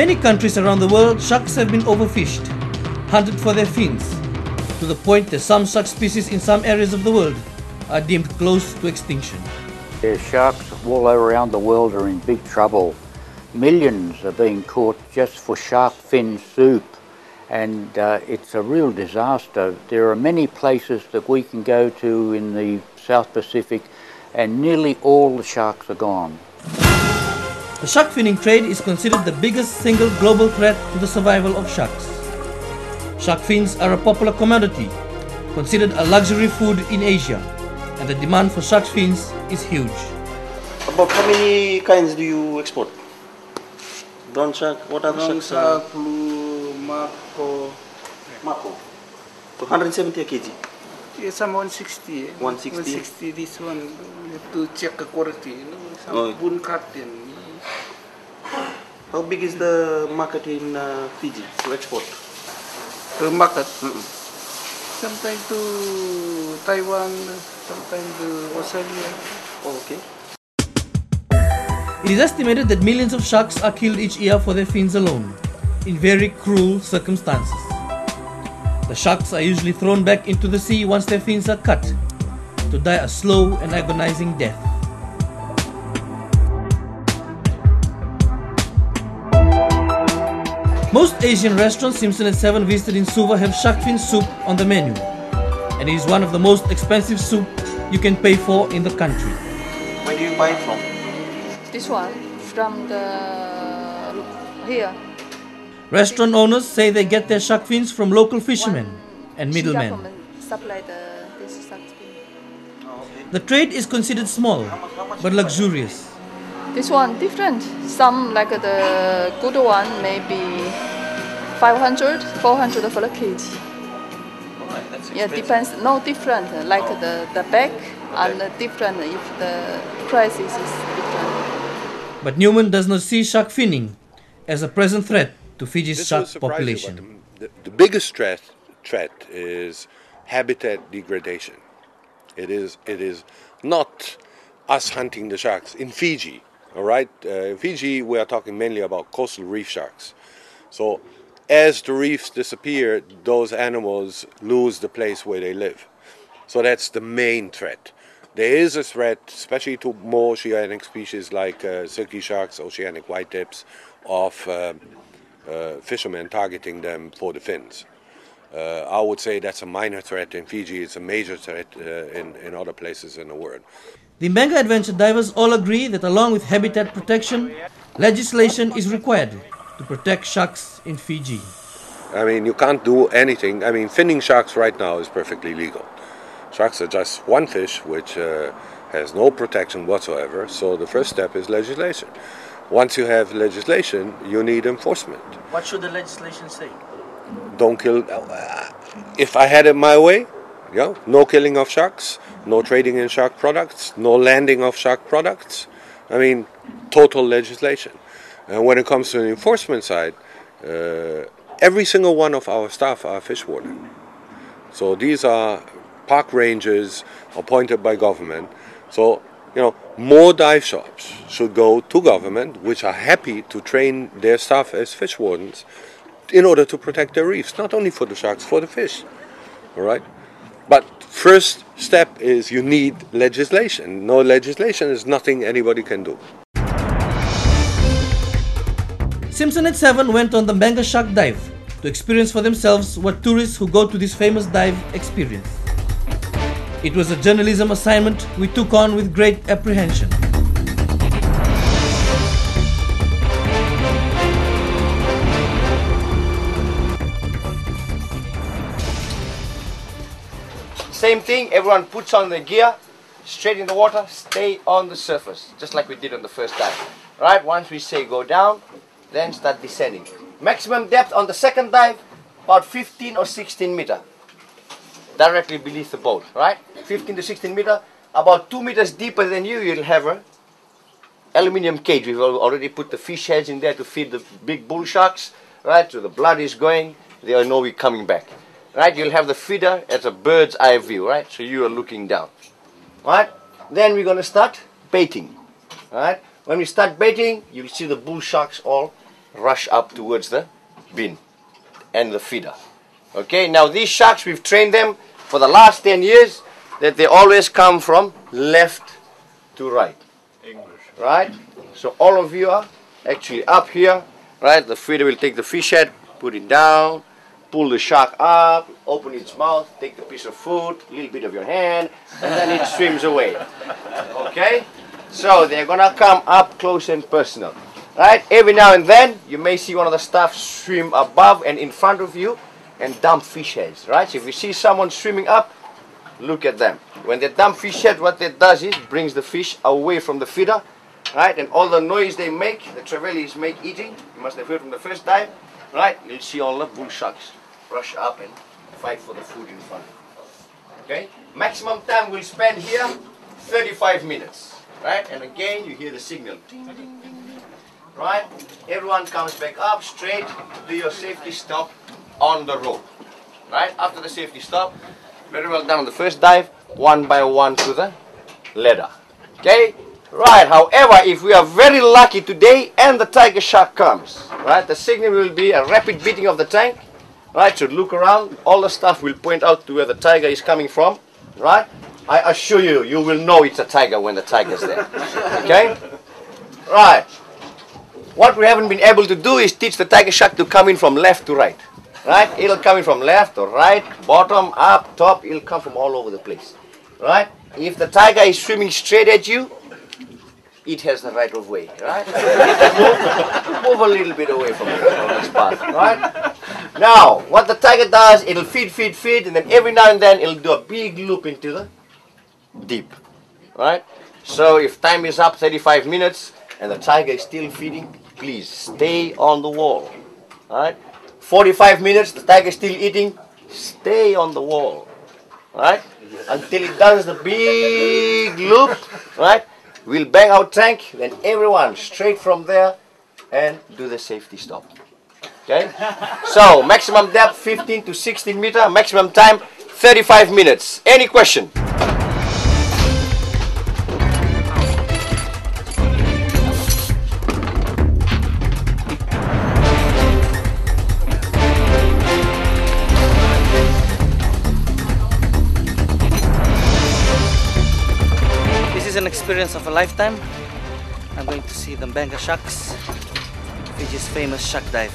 In many countries around the world, sharks have been overfished, hunted for their fins, to the point that some shark species in some areas of the world are deemed close to extinction. Yeah, sharks all around the world are in big trouble. Millions are being caught just for shark fin soup, and it's a real disaster. There are many places that we can go to in the South Pacific, and nearly all the sharks are gone. The shark finning trade is considered the biggest single global threat to the survival of sharks. Shark fins are a popular commodity, considered a luxury food in Asia, and the demand for shark fins is huge. About how many kinds do you export? Brown shark, what other Brown sharks? shark, blue, mako. Mako. 270 a kg. Yeah, some 160. 160? 160, this one, you have to check the quality. You know, some Oh. bone carton. How big is the market in Fiji to export? The market. Sometimes to Taiwan, sometimes to Australia. Oh, okay. It is estimated that millions of sharks are killed each year for their fins alone, in very cruel circumstances. The sharks are usually thrown back into the sea once their fins are cut, to die a slow and agonizing death. Most Asian restaurants Simpson and 7 visited in Suva have shark fin soup on the menu, and it is one of the most expensive soup you can pay for in the country. Where do you buy it from? This one from the here. Restaurant owners say they get their shark fins from local fishermen and middlemen. Supply this shark fin. Oh, okay. The trade is considered small, but luxurious. This one different. Some like the good one maybe 500, 400 for a kg. Alright, that's Yeah, expensive. depends. No different. Like the back and different if the prices is different. But Newman does not see shark finning as a present threat to Fiji's This shark will surprise you, population. but the biggest threat is habitat degradation. It is not us hunting the sharks in Fiji. All right, in Fiji we are talking mainly about coastal reef sharks. So as the reefs disappear, those animals lose the place where they live. So that's the main threat. There is a threat, especially to more oceanic species like silky sharks, oceanic whitetips, of fishermen targeting them for the fins. I would say that's a minor threat in Fiji. It's a major threat in other places in the world. The Beqa adventure divers all agree that along with habitat protection, legislation is required to protect sharks in Fiji. I mean, you can't do anything. I mean, finning sharks right now is perfectly legal. Sharks are just one fish which has no protection whatsoever, so the first step is legislation. Once you have legislation, you need enforcement. What should the legislation say? Don't kill. If I had it my way, no killing of sharks, no trading in shark products, no landing of shark products. I mean, total legislation. And when it comes to the enforcement side, every single one of our staff are fish warden. So these are park rangers appointed by government. So, more dive shops should go to government, which are happy to train their staff as fish wardens in order to protect their reefs, not only for the sharks, for the fish. All right? But first step is you need legislation. No legislation is nothing anybody can do. Simpson and 7 went on the Beqa shark dive to experience for themselves what tourists who go to this famous dive experience. It was a journalism assignment we took on with great apprehension. Same thing, everyone puts on their gear, straight in the water, stay on the surface, just like we did on the first dive. Right, once we say go down, then start descending. Maximum depth on the second dive, about 15 or 16 meter. Directly beneath the boat, right? 15 to 16 meter, about 2 meters deeper than you'll have a aluminium cage. We've already put the fish heads in there to feed the big bull sharks, right? So the blood is going, they know we're coming back. Right, you'll have the feeder as a bird's eye view, right? So you are looking down. Right? Then we're going to start baiting. Right? When we start baiting, you'll see the bull sharks all rush up towards the bin and the feeder. Okay, now these sharks, we've trained them for the last 10 years that they always come from left to right. English. Right? So all of you are actually up here, right? The feeder will take the fish head, put it down, pull the shark up, open its mouth, take the piece of food, a little bit of your hand, and then it swims away. Okay? So they're gonna come up close and personal. Right? Every now and then you may see one of the staff swim above and in front of you and dump fish heads. Right? So if you see someone swimming up, look at them. When they dump fish head, what that does is brings the fish away from the feeder. Right? And all the noise they make, the trevally make eating, you must have heard from the first time. Right? You'll see all the bull sharks rush up and fight for the food in front of you. Okay? Maximum time we'll spend here, 35 minutes. Right? And again, you hear the signal. Ding, ding, ding, ding. Right? Everyone comes back up, straight, do your safety stop on the rope. Right? After the safety stop, very well done on the first dive, one by one to the ladder. Okay? Right, however, if we are very lucky today and the tiger shark comes, right, the signal will be a rapid beating of the tank. Right, so look around, all the stuff will point out to where the tiger is coming from. Right? I assure you, you will know it's a tiger when the tiger's there. Okay? Right. What we haven't been able to do is teach the tiger shark to come in from left to right. Right? It'll come in from left or right, bottom, up, top, it'll come from all over the place. Right? If the tiger is swimming straight at you, it has the right of way, right? move a little bit away from this path, right? Now, what the tiger does, it'll feed, and then every now and then it'll do a big loop into the deep, right? So if time is up, 35 minutes, and the tiger is still feeding, please stay on the wall, right? 45 minutes, the tiger is still eating, stay on the wall, right? Until it does the big loop, right? We'll bang out tank, then everyone straight from there and do the safety stop. Okay? So, maximum depth 15 to 16 meter, maximum time 35 minutes. Any question? This is an experience of a lifetime. I'm going to see the Beqa sharks, Fiji's famous shark dive.